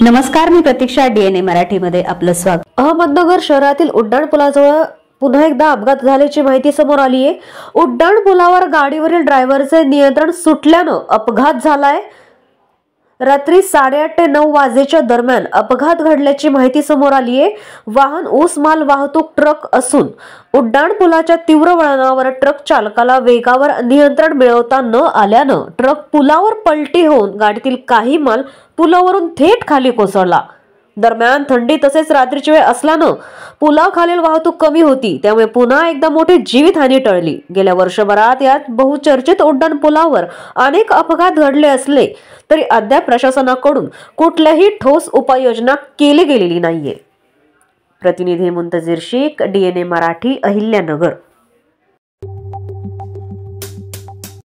नमस्कार, मी प्रतीक्षा. DNA मराठीमध्ये आपलं स्वागत. अहमदनगर शहरातील उड्डाणपुलाजवळ पुन्हा एकदा अपघात झाल्याची माहिती समोर आली आहे. उड्डाणपुलावर गाडीवरील ड्रायव्हरचे नियंत्रण सुटल्यानं अपघात झालाय. रात्री 8:30 ते 9 वाजेच्या दरम्यान अपघात घडल्याची माहिती समोर आली आहे. वाहन ऊस माल वाहतूक ट्रक असून उड्डाणपुलाच्या तीव्र वळणावर ट्रक चालकाला वेगावर नियंत्रण मिळवता न आल्यानं ट्रक पुलावर पलटी होऊन गाडीतील काही माल पुलावरून थेट खाली कोसळला. दरम्यान थंडी तसेच रात्रीची वेळ असल्यानं पुलाखालील वाहतूक कमी होती, त्यामुळे पुन्हा एकदा मोठी जीवितहानी टळली. गेल्या वर्षभरात यात बहुचर्चित उड्डाणपुलावर अनेक अपघात घडले असले तरी अद्याप प्रशासनाकडून कुठल्याही ठोस उपाययोजना केली गेलेली नाहीये. प्रतिनिधी मुंतजीर शेख, DNA मराठी, अहिल्यानगर.